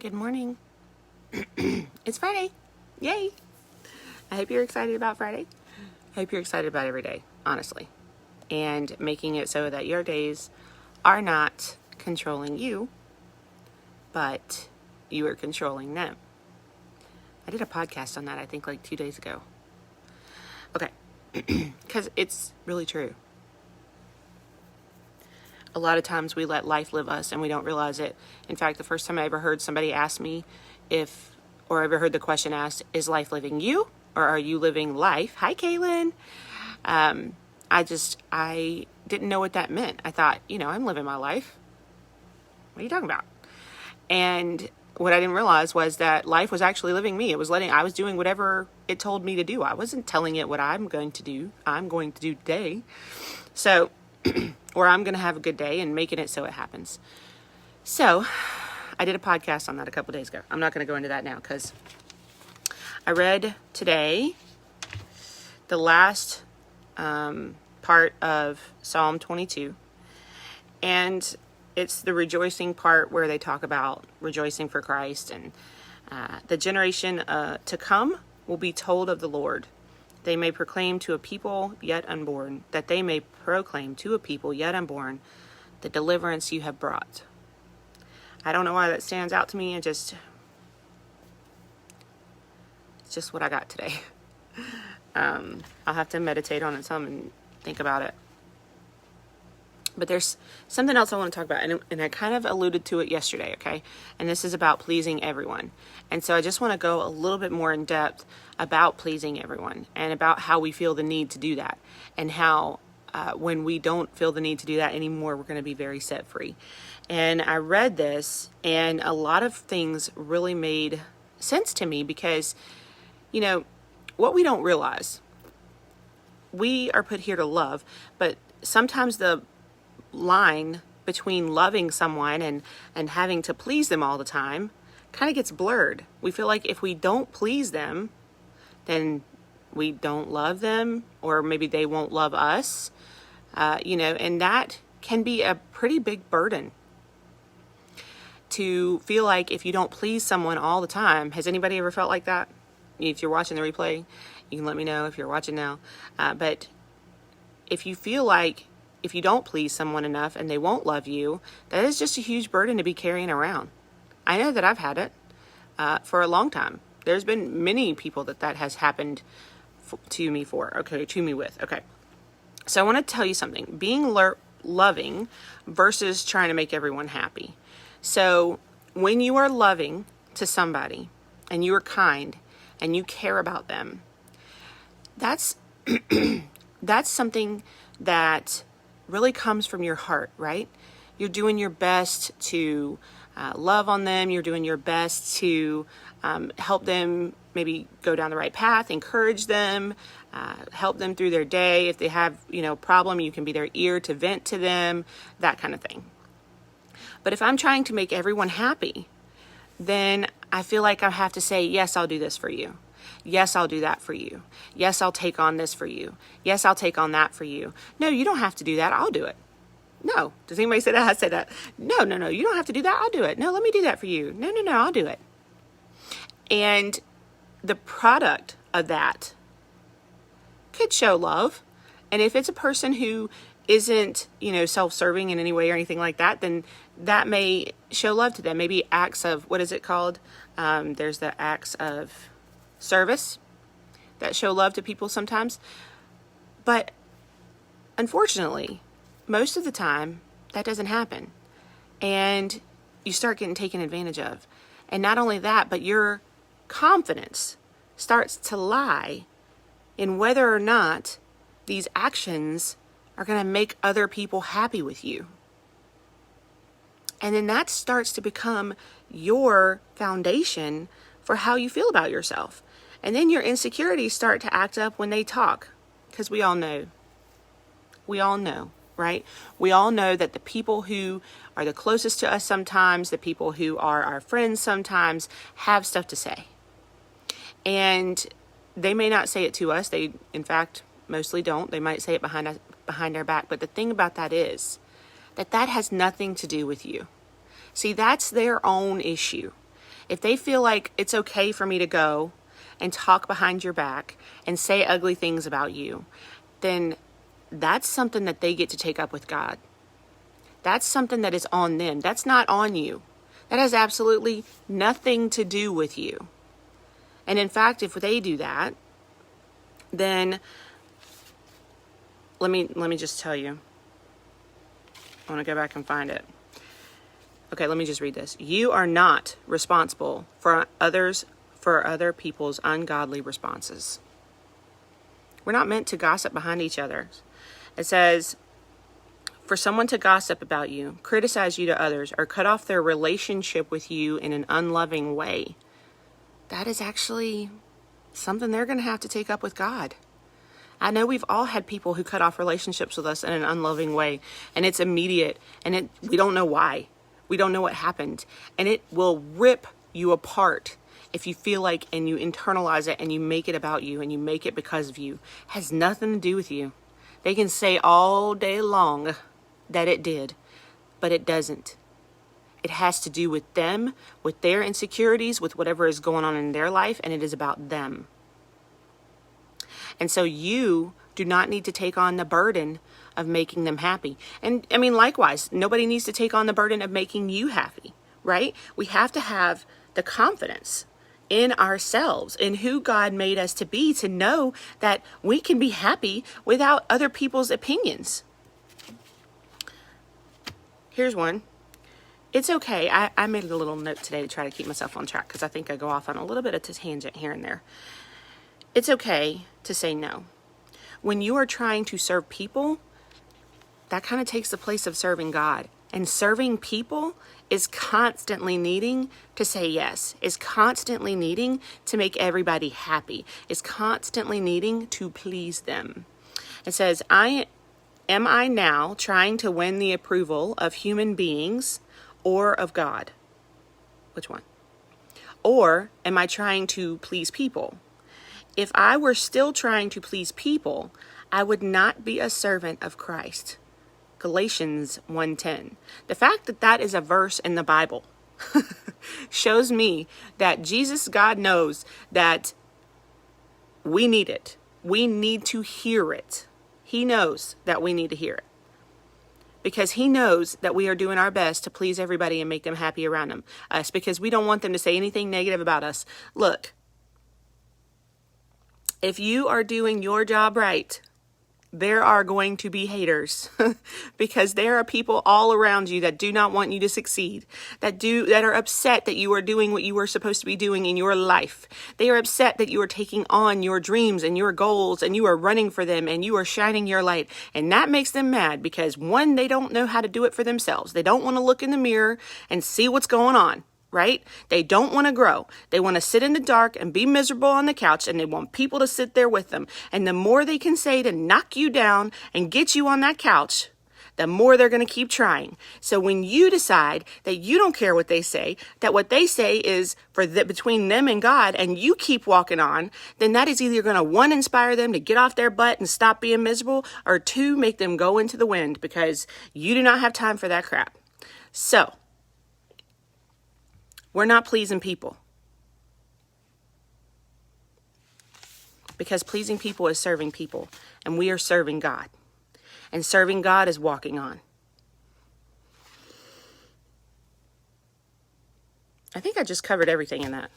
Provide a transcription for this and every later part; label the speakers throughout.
Speaker 1: Good morning. It's Friday. Yay. I hope you're excited about Friday. I hope you're excited about every day, honestly. And making it so that your days are not controlling you, but you are controlling them. I did a podcast on that, I think, like 2 days ago. Okay. Because it's really true. A lot of times we let life live us and we don't realize it. In fact, the first time I ever heard somebody ask me or ever heard the question asked, is life living you or are you living life? Hi, Kaylin. I didn't know what that meant. I thought, I'm living my life. What are you talking about? And what I didn't realize was that life was actually living me. I was doing whatever it told me to do. I wasn't telling it what I'm going to do today. So, or I'm going to have a good day and making it so it happens. So I did a podcast on that a couple days ago. I'm not going to go into that now because I read today the last part of Psalm 22. And it's the rejoicing part where they talk about rejoicing for Christ. And the generation to come will be told of the Lord. They may proclaim to a people yet unborn, that they may proclaim to a people yet unborn the deliverance you have brought. I don't know why that stands out to me. It's just what I got today. I'll have to meditate on it some and think about it. But there's something else I want to talk about, and I kind of alluded to it yesterday, okay? And this is about pleasing everyone. And so I just want to go a little bit more in depth about pleasing everyone and about how we feel the need to do that and how when we don't feel the need to do that anymore, we're going to be very set free. And I read this, and a lot of things really made sense to me because, what we don't realize, we are put here to love, but sometimes the line between loving someone and having to please them all the time kind of gets blurred. We feel like if we don't please them, then we don't love them, or maybe they won't love us, and that can be a pretty big burden to feel like if you don't please someone all the time. Has anybody ever felt like that? If you're watching the replay, you can let me know if you're watching now. But if you feel like if you don't please someone enough and they won't love you, that is just a huge burden to be carrying around. I know that I've had it for a long time. There's been many people that has happened to me with. Okay. So I want to tell you something. Being loving versus trying to make everyone happy. So when you are loving to somebody and you are kind and you care about them, that's something that really comes from your heart, right? You're doing your best to love on them. You're doing your best to help them maybe go down the right path, encourage them, help them through their day. If they have, a problem, you can be their ear to vent to them, that kind of thing. But if I'm trying to make everyone happy, then I feel like I have to say, yes, I'll do this for you. Yes, I'll do that for you. Yes, I'll take on this for you. Yes, I'll take on that for you. No, you don't have to do that. I'll do it. No. Does anybody say that? I say that. No. You don't have to do that. I'll do it. No, let me do that for you. No. I'll do it. And the product of that could show love. And if it's a person who isn't, self-serving in any way or anything like that, then that may show love to them. Maybe acts of, what is it called? There's the acts of service that show love to people sometimes. But unfortunately, most of the time that doesn't happen. And you start getting taken advantage of. And not only that, but your confidence starts to lie in whether or not these actions are going to make other people happy with you. And then that starts to become your foundation for how you feel about yourself. And then your insecurities start to act up when they talk. Because we all know, right? We all know that the people who are the closest to us sometimes, the people who are our friends sometimes, have stuff to say. And they may not say it to us. They, in fact, mostly don't. They might say it behind our back. But the thing about that is that has nothing to do with you. See, that's their own issue. If they feel like it's okay for me to go and talk behind your back and say ugly things about you, then that's something that they get to take up with God. That's something that is on them. That's not on you. That has absolutely nothing to do with you. And in fact, if they do that, then let me just tell you. I want to go back and find it. Okay, let me just read this. You are not responsible for other people's ungodly responses. We're not meant to gossip behind each other. It says, for someone to gossip about you, criticize you to others, or cut off their relationship with you in an unloving way, that is actually something they're going to have to take up with God. I know we've all had people who cut off relationships with us in an unloving way, and it's immediate, and we don't know why. We don't know what happened, and it will rip you apart if you feel like, and you internalize it, and you make it about you, and you make it because of you. It has nothing to do with you. They can say all day long that it did, but it doesn't. It has to do with them, with their insecurities, with whatever is going on in their life, and it is about them. And so you do not need to take on the burden of making them happy. And I mean, likewise, nobody needs to take on the burden of making you happy, right? We have to have the confidence in ourselves, in who God made us to be, to know that we can be happy without other people's opinions. Here's one. It's okay. I made a little note today to try to keep myself on track because I think I go off on a little bit of a tangent here and there. It's okay to say no. When you are trying to serve people, that kind of takes the place of serving God. And serving people is constantly needing to say yes, is constantly needing to make everybody happy, is constantly needing to please them. It says, am I now trying to win the approval of human beings or of God? Which one? Or am I trying to please people? If I were still trying to please people, I would not be a servant of Christ. Galatians 1:10. The fact that that is a verse in the Bible shows me that Jesus, God, knows that we need it. We need to hear it. He knows that we need to hear it. Because he knows that we are doing our best to please everybody and make them happy around us, because we don't want them to say anything negative about us. Look, if you are doing your job right, there are going to be haters because there are people all around you that do not want you to succeed, that are upset that you are doing what you are supposed to be doing in your life. They are upset that you are taking on your dreams and your goals and you are running for them and you are shining your light. And that makes them mad because, one, they don't know how to do it for themselves. They don't want to look in the mirror and see what's going on. Right? They don't want to grow. They want to sit in the dark and be miserable on the couch, and they want people to sit there with them. And the more they can say to knock you down and get you on that couch, the more they're going to keep trying. So when you decide that you don't care what they say, that what they say is between them and God, and you keep walking on, then that is either going to, one, inspire them to get off their butt and stop being miserable, or two, make them go into the wind, because you do not have time for that crap. So we're not pleasing people, because pleasing people is serving people, and we are serving God, and serving God is walking on. I think I just covered everything in that.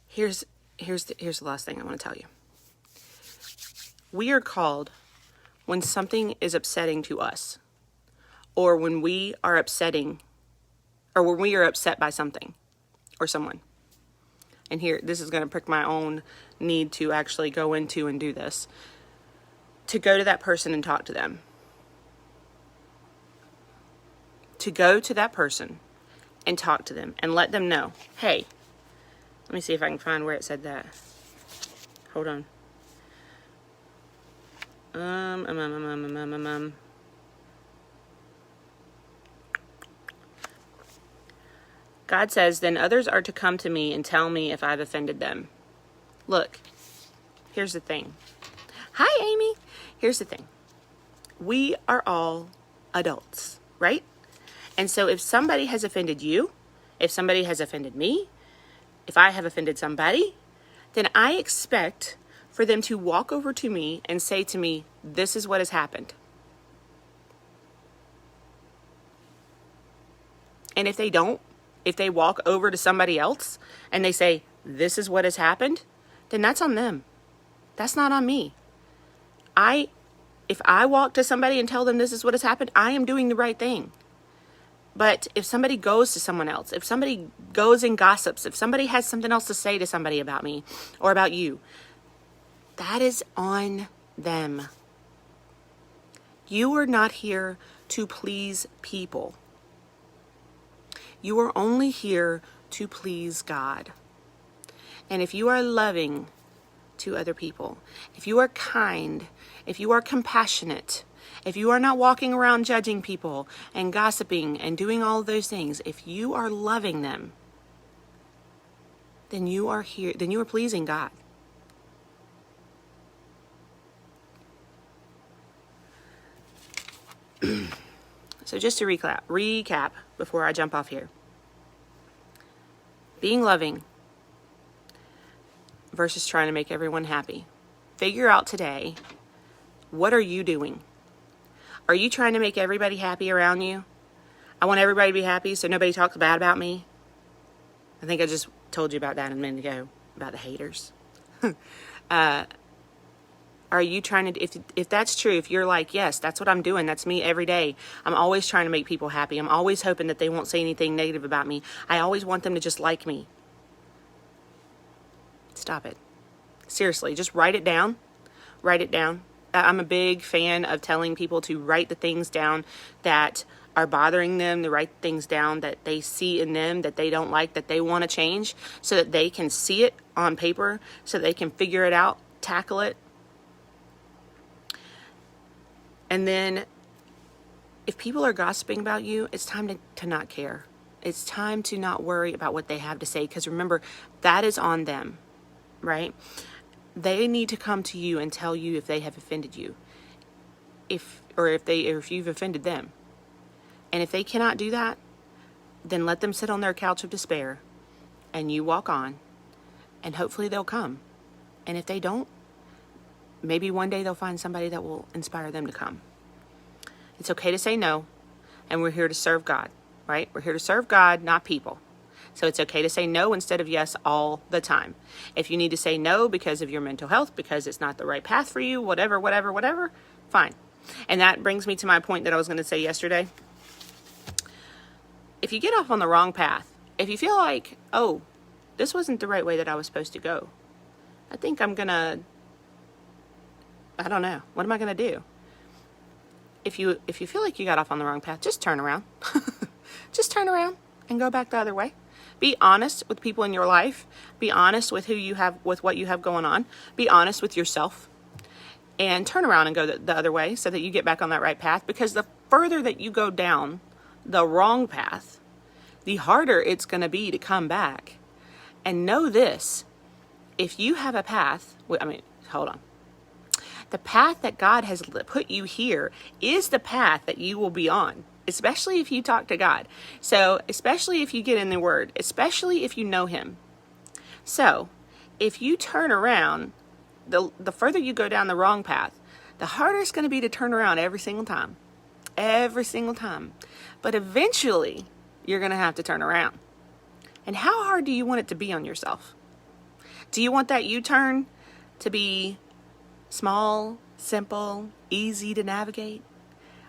Speaker 1: Here's the last thing I want to tell you. We are called, when something is upsetting to us, or when we are upset by something or someone. And here, this is going to prick my own need to actually go into and do this. To go to that person and talk to them. To go to that person and talk to them and let them know, hey, let me see if I can find where it said that. Hold on. God says, then others are to come to me and tell me if I've offended them. Look, here's the thing. Hi, Amy. Here's the thing. We are all adults, right? And so if somebody has offended you, if somebody has offended me, if I have offended somebody, then I expect for them to walk over to me and say to me, this is what has happened. And if they don't, if they walk over to somebody else and they say, this is what has happened, then that's on them. That's not on me. If I walk to somebody and tell them this is what has happened, I am doing the right thing. But if somebody goes to someone else, if somebody goes and gossips, if somebody has something else to say to somebody about me or about you, that is on them. You are not here to please people. You are only here to please God. And if you are loving to other people, if you are kind, if you are compassionate, if you are not walking around judging people and gossiping and doing all of those things, if you are loving them, then you are here, then you are pleasing God. So just to recap before I jump off here. Being loving versus trying to make everyone happy. Figure out today, what are you doing? Are you trying to make everybody happy around you? I want everybody to be happy so nobody talks bad about me. I think I just told you about that a minute ago, about the haters. Are you trying to, if that's true, if you're like, yes, that's what I'm doing, that's me every day. I'm always trying to make people happy. I'm always hoping that they won't say anything negative about me. I always want them to just like me. Stop it. Seriously, just write it down. Write it down. I'm a big fan of telling people to write the things down that are bothering them, to write things down that they see in them that they don't like, that they want to change, so that they can see it on paper, so they can figure it out, tackle it. And then if people are gossiping about you, it's time to not care. It's time to not worry about what they have to say, because remember, that is on them, right? They need to come to you and tell you if they have offended you, if you've offended them. And if they cannot do that, then let them sit on their couch of despair and you walk on, and hopefully they'll come. And if they don't, maybe one day they'll find somebody that will inspire them to come. It's okay to say no, and we're here to serve God, right? We're here to serve God, not people. So it's okay to say no instead of yes all the time. If you need to say no because of your mental health, because it's not the right path for you, whatever, fine. And that brings me to my point that I was going to say yesterday. If you get off on the wrong path, if you feel like, oh, this wasn't the right way that I was supposed to go, I think I don't know. What am I going to do? If you feel like you got off on the wrong path, just turn around. Just turn around and go back the other way. Be honest with people in your life. Be honest with with what you have going on. Be honest with yourself. And turn around and go the other way so that you get back on that right path. Because the further that you go down the wrong path, the harder it's going to be to come back. And know this, if you have a path, hold on. The path that God has put you here is the path that you will be on, especially if you talk to God. So, especially if you get in the Word, especially if you know Him. So, if you turn around, the further you go down the wrong path, the harder it's going to be to turn around every single time. Every single time. But eventually, you're going to have to turn around. And how hard do you want it to be on yourself? Do you want that U-turn to be small, simple, easy to navigate?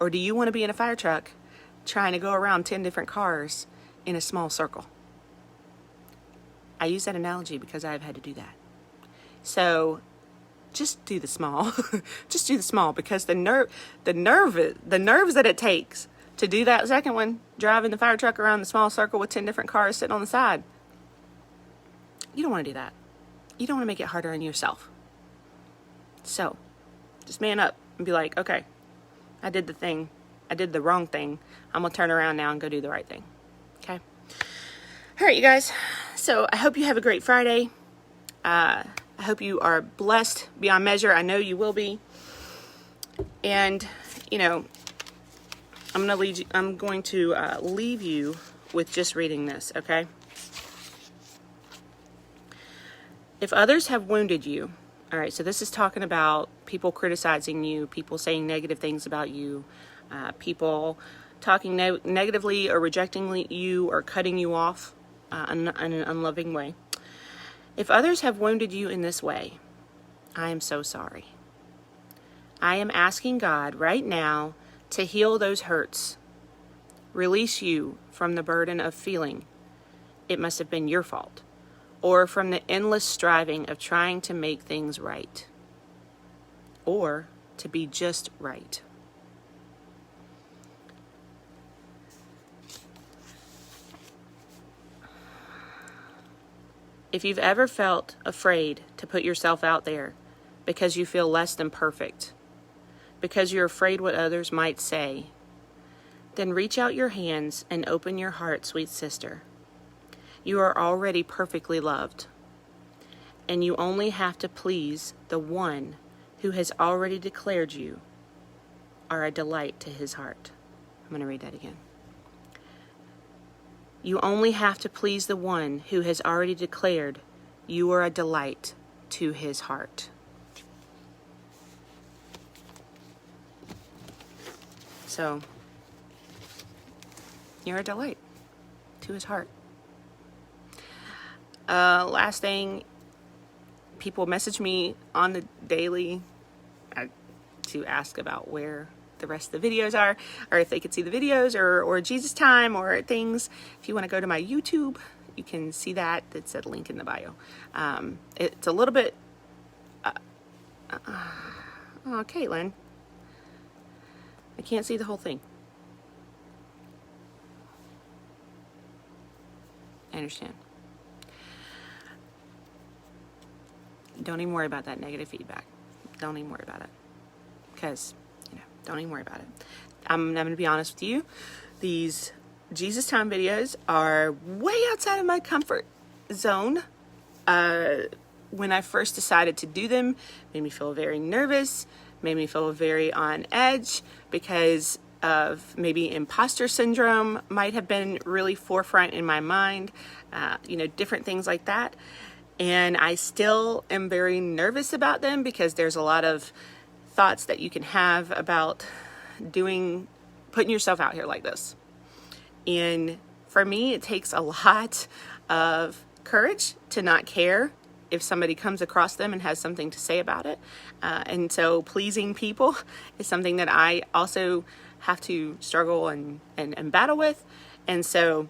Speaker 1: Or do you want to be in a fire truck trying to go around 10 different cars in a small circle? I use that analogy because I've had to do that. So just do the small. Just do the small, because the nerves that it takes to do that second one, driving the fire truck around the small circle with 10 different cars sitting on the side, you don't want to do that. You don't want to make it harder on yourself. So, just man up and be like, okay, I did the thing. I did the wrong thing. I'm going to turn around now and go do the right thing. Okay? All right, you guys. So, I hope you have a great Friday. I hope you are blessed beyond measure. I know you will be. And, I'm going to leave you with just reading this, okay? If others have wounded you, all right, so this is talking about people criticizing you, people saying negative things about you, people talking negatively or rejecting you or cutting you off in an unloving way. If others have wounded you in this way, I am so sorry. I am asking God right now to heal those hurts, release you from the burden of feeling it must have been your fault, or from the endless striving of trying to make things right, or to be just right. If you've ever felt afraid to put yourself out there because you feel less than perfect, because you're afraid what others might say, then reach out your hands and open your heart, sweet sister. You are already perfectly loved, and you only have to please the one who has already declared you are a delight to his heart. I'm going to read that again. You only have to please the one who has already declared you are a delight to his heart. So, you're a delight to his heart. Last thing, people message me on the daily to ask about where the rest of the videos are, or if they could see the videos, or Jesus Time, or things. If you want to go to my YouTube, you can see that. It's a link in the bio. It's a little bit... oh, Caitlin. I can't see the whole thing. I understand. Don't even worry about that negative feedback. Don't even worry about it. Because, don't even worry about it. I'm going to be honest with you. These Jesus Time videos are way outside of my comfort zone. When I first decided to do them, made me feel very nervous, made me feel very on edge, because of maybe imposter syndrome might have been really forefront in my mind, different things like that. And I still am very nervous about them, because there's a lot of thoughts that you can have about putting yourself out here like this. And for me, it takes a lot of courage to not care if somebody comes across them and has something to say about it. And so pleasing people is something that I also have to struggle and battle with. And so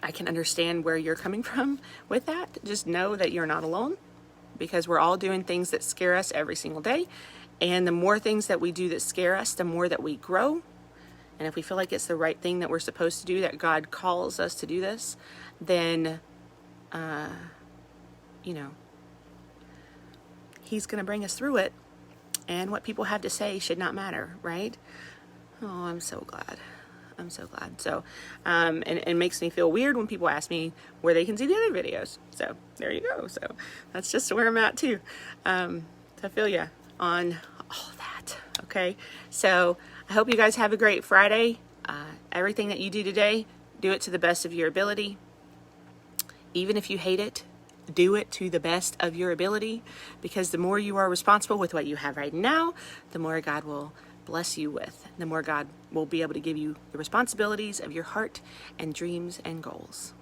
Speaker 1: I can understand where you're coming from with that. Just know that you're not alone, because we're all doing things that scare us every single day. And the more things that we do that scare us, the more that we grow. And if we feel like it's the right thing that we're supposed to do, that God calls us to do this, then, He's going to bring us through it. And what people have to say should not matter, right? Oh, I'm so glad. I'm so glad. So, and it makes me feel weird when people ask me where they can see the other videos. So there you go. So that's just where I'm at too. To feel you on all that. Okay. So I hope you guys have a great Friday. Everything that you do today, do it to the best of your ability. Even if you hate it, do it to the best of your ability, because the more you are responsible with what you have right now, the more God will bless you with. The more God will be able to give you the responsibilities of your heart and dreams and goals.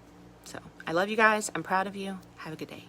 Speaker 1: So I love you guys. I'm proud of you. Have a good day.